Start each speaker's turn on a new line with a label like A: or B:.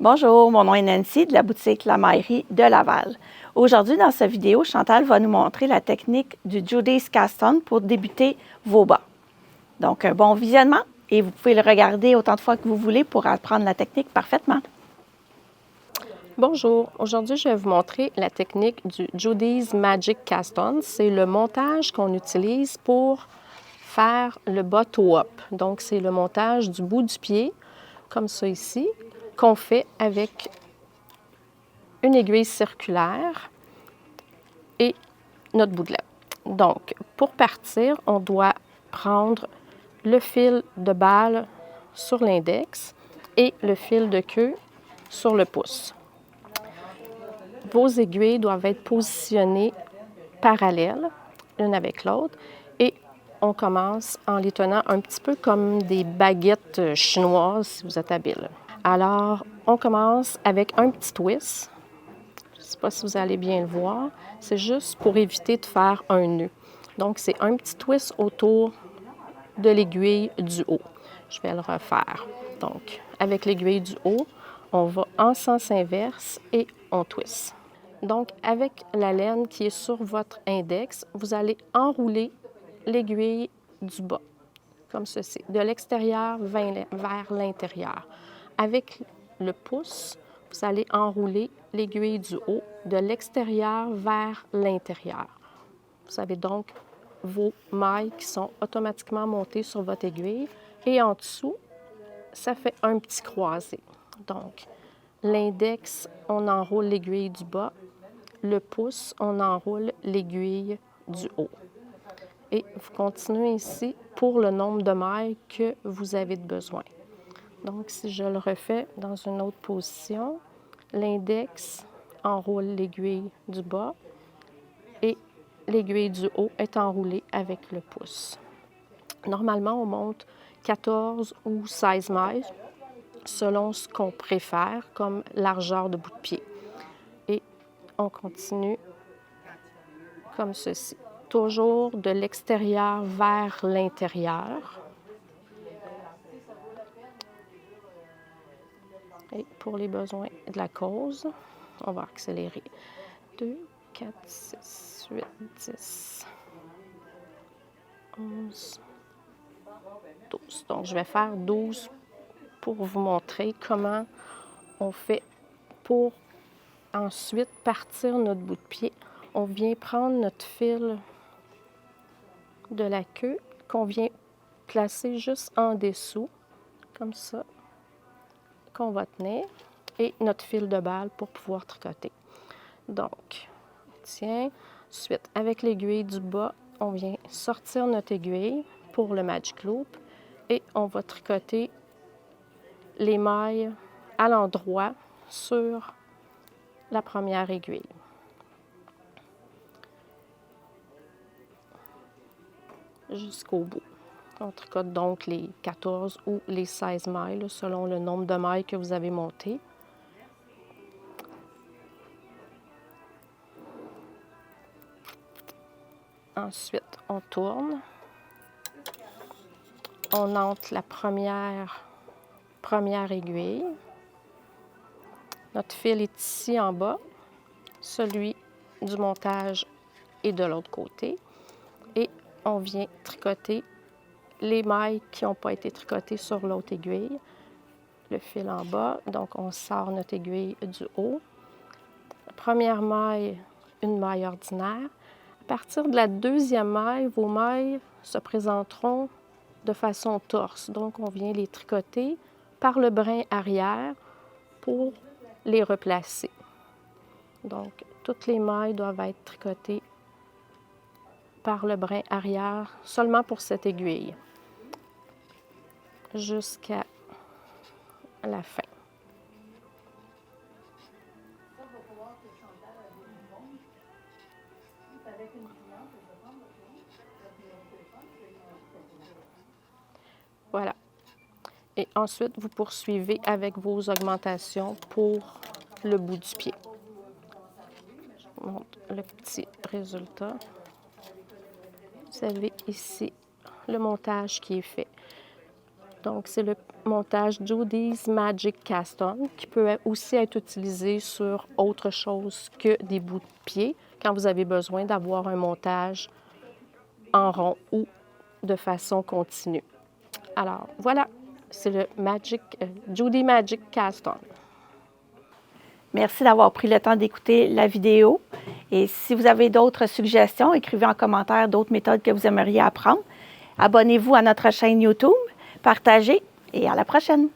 A: Bonjour, mon nom est Nancy de la boutique La Maillerie de Laval. Aujourd'hui, dans cette vidéo, Chantal va nous montrer la technique du Judy's Cast-On pour débuter vos bas. Donc, un bon visionnement et vous pouvez le regarder autant de fois que vous voulez pour apprendre la technique parfaitement.
B: Bonjour, aujourd'hui je vais vous montrer la technique du Judy's Magic Cast-On. C'est le montage qu'on utilise pour faire le bas toe-up. Donc c'est le montage du bout du pied, comme ça ici, qu'on fait avec une aiguille circulaire et notre boudelet. Donc pour partir, on doit prendre le fil de balle sur l'index et le fil de queue sur le pouce. Vos aiguilles doivent être positionnées parallèles, l'une avec l'autre, et on commence en les tenant un petit peu comme des baguettes chinoises, si vous êtes habile. Alors, on commence avec un petit twist. Je ne sais pas si vous allez bien le voir. C'est juste pour éviter de faire un nœud. Donc, c'est un petit twist autour de l'aiguille du haut. Je vais le refaire. Donc, avec l'aiguille du haut, on va en sens inverse et on twist. Donc, avec la laine qui est sur votre index, vous allez enrouler l'aiguille du bas, comme ceci, de l'extérieur vers l'intérieur. Avec le pouce, vous allez enrouler l'aiguille du haut de l'extérieur vers l'intérieur. Vous avez donc vos mailles qui sont automatiquement montées sur votre aiguille et en dessous, ça fait un petit croisé. Donc, l'index, on enroule l'aiguille du bas. Le pouce, on enroule l'aiguille du haut. Et vous continuez ici pour le nombre de mailles que vous avez de besoin. Donc, si je le refais dans une autre position, l'index enroule l'aiguille du bas et l'aiguille du haut est enroulée avec le pouce. Normalement, on monte 14 ou 16 mailles selon ce qu'on préfère comme largeur de bout de pied. Et on continue comme ceci, toujours de l'extérieur vers l'intérieur. Et pour les besoins de la cause, on va accélérer. 2, 4, 6, 8, 10, 11, 12. Donc, je vais faire 12 pour vous montrer comment on fait pour ensuite partir notre bout de pied. On vient prendre notre fil de la queue qu'on vient placer juste en dessous, comme ça, qu'on va tenir, et notre fil de balle pour pouvoir tricoter. Donc, on tient. Ensuite, avec l'aiguille du bas, on vient sortir notre aiguille pour le Magic Loop et on va tricoter les mailles à l'endroit sur la première aiguille. Jusqu'au bout. On tricote donc les 14 ou les 16 mailles, selon le nombre de mailles que vous avez monté. Ensuite, on tourne. On entre la première aiguille. Notre fil est ici en bas. Celui du montage est de l'autre côté. Et on vient tricoter les mailles qui n'ont pas été tricotées sur l'autre aiguille. Le fil en bas, donc on sort notre aiguille du haut. La première maille, une maille ordinaire. À partir de la deuxième maille, vos mailles se présenteront de façon torse. Donc, on vient les tricoter par le brin arrière pour les replacer. Donc, toutes les mailles doivent être tricotées par le brin arrière seulement pour cette aiguille jusqu'à la fin. Voilà. Et ensuite, vous poursuivez avec vos augmentations pour le bout du pied. Je vous montre le petit résultat. Vous avez ici le montage qui est fait. Donc, c'est le montage Judy's Magic Cast-On qui peut aussi être utilisé sur autre chose que des bouts de pied quand vous avez besoin d'avoir un montage en rond ou de façon continue. Alors, voilà, c'est le Judy Magic Cast-On.
A: Merci d'avoir pris le temps d'écouter la vidéo. Et si vous avez d'autres suggestions, écrivez en commentaire d'autres méthodes que vous aimeriez apprendre. Abonnez-vous à notre chaîne YouTube, partagez et à la prochaine!